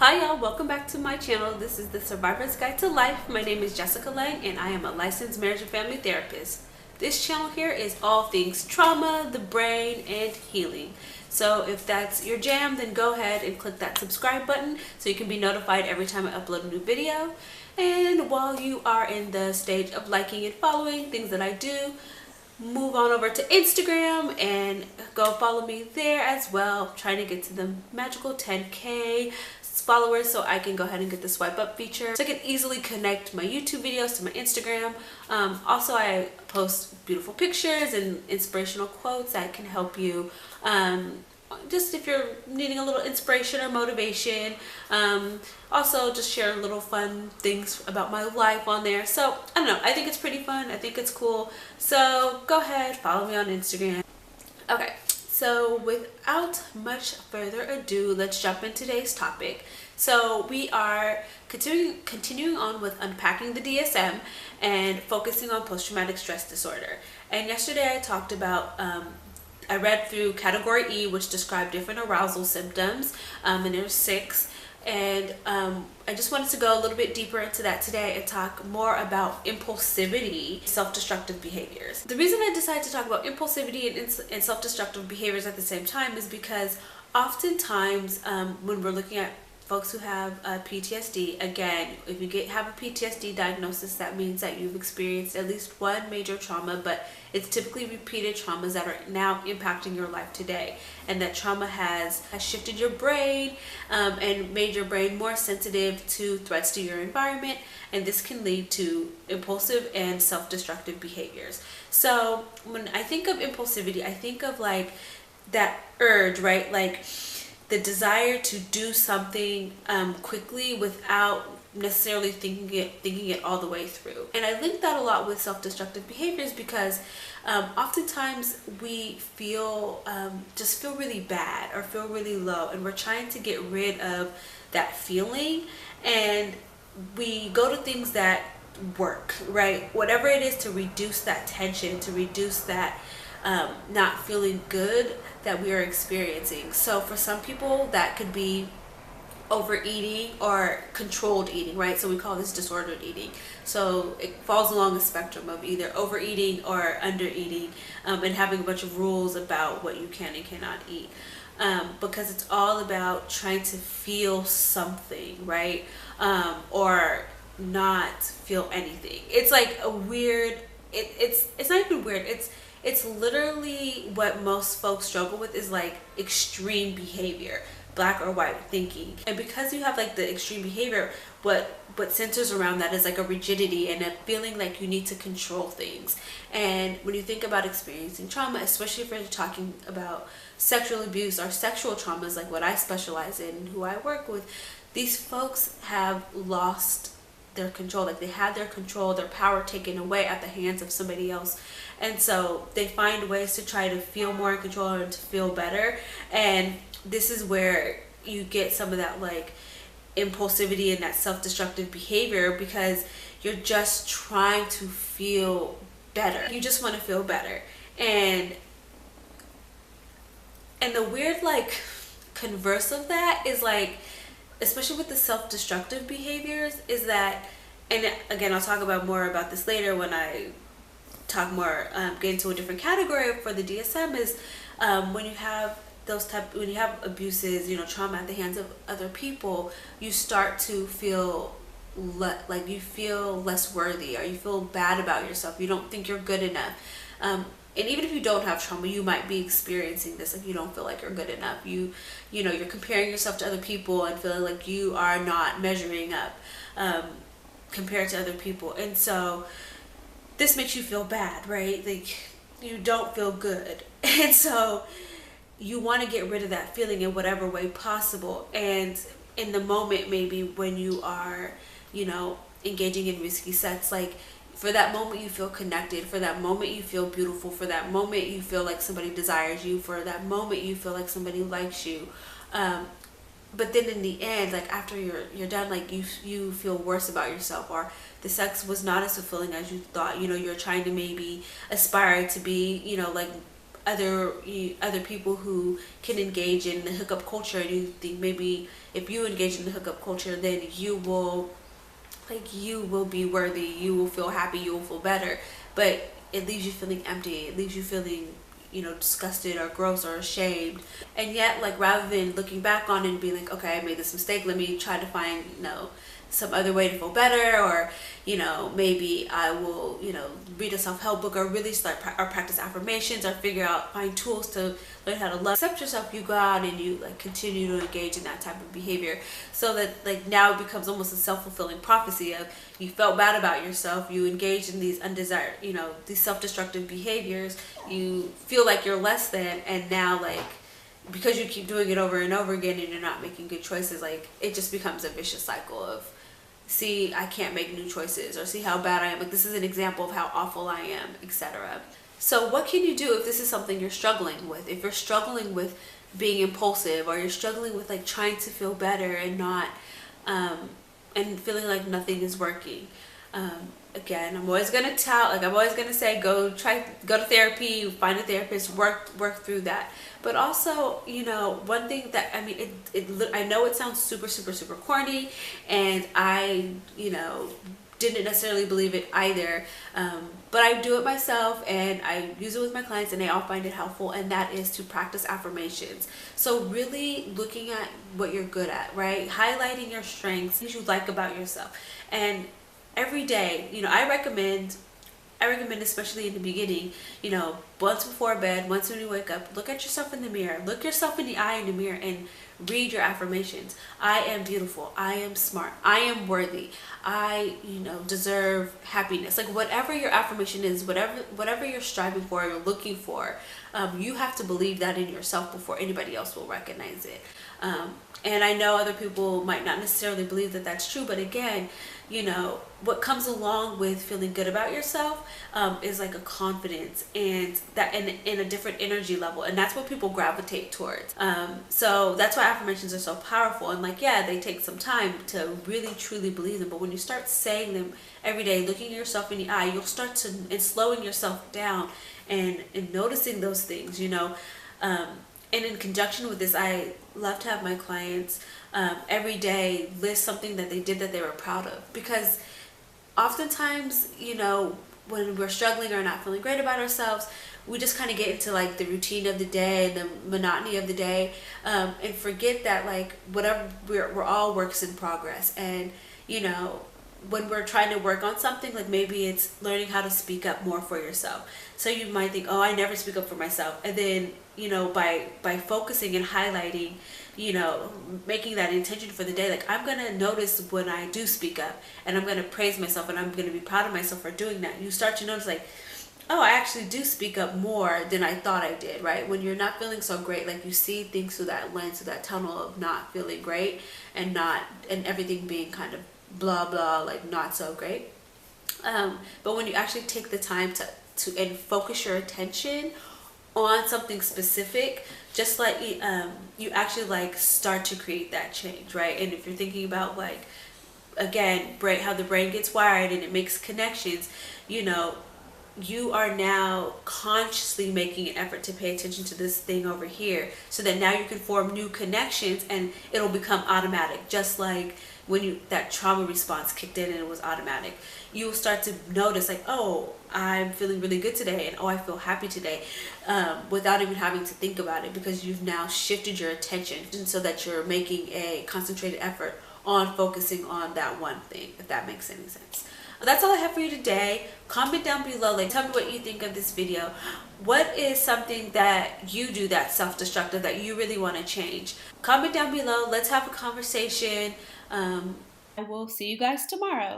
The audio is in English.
Hi y'all, welcome back to my channel. This is the Survivor's Guide to Life. My name is Jessica Lang and I am a licensed marriage and family therapist. This channel here is all things trauma, the brain, and healing. So if that's your jam, then go ahead and click that subscribe button so you can be notified every time I upload a new video. And while you are in the stage of liking and following things that I do, move on over to Instagram and go follow me there as well. I'm trying to get to the magical 10K followers so I can go ahead and get the swipe up feature so I can easily connect my YouTube videos to my Instagram. Also, I post beautiful pictures and inspirational quotes that can help you just if you're needing a little inspiration or motivation. Also just share little fun things about my life on there. So I don't know, I think it's pretty fun, I think it's cool, so go ahead, follow me on Instagram. Okay, so without much further ado, let's jump into today's topic. So we are continuing on with unpacking the DSM and focusing on post-traumatic stress disorder. And yesterday I talked about I read through category E, which described different arousal symptoms, and there's 6. And I just wanted to go a little bit deeper into that today and talk more about impulsivity, self-destructive behaviors. The reason I decided to talk about impulsivity and self-destructive behaviors at the same time is because oftentimes when we're looking at folks who have PTSD, again, if you have a PTSD diagnosis, that means that you've experienced at least one major trauma, but it's typically repeated traumas that are now impacting your life today. And that trauma has shifted your brain and made your brain more sensitive to threats to your environment. And this can lead to impulsive and self-destructive behaviors. So when I think of impulsivity, I think of like that urge, right? Like the desire to do something quickly without necessarily thinking it all the way through. And I link that a lot with self-destructive behaviors because oftentimes we just feel really bad or feel really low, and we're trying to get rid of that feeling, and we go to things that work, right? Whatever it is to reduce that tension, to reduce that not feeling good that we are experiencing. So for some people that could be overeating or controlled eating, right? So we call this disordered eating. So it falls along the spectrum of either overeating or undereating, and having a bunch of rules about what you can and cannot eat, because it's all about trying to feel something, right? Or not feel anything. It's like a weird, it's not even weird, it's literally what most folks struggle with, is like extreme behavior, black or white thinking. And because you have like the extreme behavior, what centers around that is like a rigidity and a feeling like you need to control things. And when you think about experiencing trauma, especially if you're talking about sexual abuse or sexual traumas, like what I specialize in, who I work with, these folks have lost their control. Like they had their control, their power taken away at the hands of somebody else. And so they find ways to try to feel more in control and to feel better. And this is where you get some of that like impulsivity and that self-destructive behavior, because you're just trying to feel better. You just want to feel better. And the weird like converse of that is like, especially with the self-destructive behaviors, is that, and again I'll talk about more about this later when I talk more, get into a different category for the DSM, is when you have when you have abuses, trauma at the hands of other people, you start to feel like you feel less worthy, or you feel bad about yourself. You don't think you're good enough. And even if you don't have trauma, you might be experiencing this. Like you don't feel like you're good enough. You're comparing yourself to other people and feeling like you are not measuring up compared to other people. And so this makes you feel bad, right? Like you don't feel good. And so you want to get rid of that feeling in whatever way possible. And in the moment, maybe when you are, engaging in risky sex, like for that moment you feel connected, for that moment you feel beautiful, for that moment you feel like somebody desires you, for that moment you feel like somebody likes you. But then in the end, like after you're done, like you feel worse about yourself, or the sex was not as fulfilling as you thought. You're trying to maybe aspire to be, like other people who can engage in the hookup culture, and you think maybe if you engage in the hookup culture, then you will be worthy, you will feel happy, you will feel better. But it leaves you feeling empty, it leaves you feeling, disgusted or gross or ashamed. And yet, like, rather than looking back on it and being like, okay, I made this mistake, let me try to find, some other way to feel better, or maybe I will read a self-help book, or really start or practice affirmations, or find tools to learn how to love, accept yourself. You go out and you like continue to engage in that type of behavior, so that like now it becomes almost a self-fulfilling prophecy of you felt bad about yourself, you engaged in these undesired, these self-destructive behaviors, you feel like you're less than, and now, like, because you keep doing it over and over again and you're not making good choices, like, it just becomes a vicious cycle of, see, I can't make new choices, or see how bad I am, like, this is an example of how awful I am, etc. So what can you do if this is something you're struggling with? If you're struggling with being impulsive, or you're struggling with like trying to feel better and not and feeling like nothing is working. Again, I'm always gonna say, go to therapy, find a therapist, work through that. But also, one thing that, I mean, I know it sounds super, super, super corny, and I, didn't necessarily believe it either, but I do it myself, and I use it with my clients, and they all find it helpful, and that is to practice affirmations. So really looking at what you're good at, right? Highlighting your strengths, things you like about yourself. And every day, I recommend, especially in the beginning, once before bed, once when you wake up, look at yourself in the mirror, look yourself in the eye in the mirror, and read your affirmations. I am beautiful, I am smart, I am worthy, I deserve happiness. Like, whatever your affirmation is, whatever you're striving for, you're looking for, you have to believe that in yourself before anybody else will recognize it. And I know other people might not necessarily believe that that's true, but again, what comes along with feeling good about yourself is like a confidence, and that in a different energy level, and that's what people gravitate towards. So that's why affirmations are so powerful, and like, yeah, they take some time to really truly believe them, but when you start saying them every day, looking at yourself in the eye, you'll start to, and slowing yourself down, and noticing those things, and in conjunction with this, I love to have my clients every day list something that they did that they were proud of. Because oftentimes, when we're struggling or not feeling great about ourselves, we just kind of get into like the routine of the day and the monotony of the day, and forget that, like, whatever, we're all works in progress. And when we're trying to work on something, like maybe it's learning how to speak up more for yourself. So you might think, oh, I never speak up for myself. And then, by focusing and highlighting, making that intention for the day, like, I'm going to notice when I do speak up, and I'm going to praise myself, and I'm going to be proud of myself for doing that. You start to notice, like, oh, I actually do speak up more than I thought I did, right? When you're not feeling so great, like, you see things through that lens, through that tunnel of not feeling great, and everything being kind of blah blah, like not so great. But when you actually take the time to and focus your attention on something specific, just like you actually like start to create that change, right? And if you're thinking about, like, again, how the brain gets wired and it makes connections, you are now consciously making an effort to pay attention to this thing over here, so that now you can form new connections, and it'll become automatic. Just like when that trauma response kicked in and it was automatic, you will start to notice, like, oh, I'm feeling really good today, and oh, I feel happy today, without even having to think about it, because you've now shifted your attention, and so that you're making a concentrated effort on focusing on that one thing, if that makes any sense. That's all I have for you today. Comment down below, like, tell me what you think of this video. What is something that you do that's self-destructive that you really want to change? Comment down below. Let's have a conversation. I will see you guys tomorrow.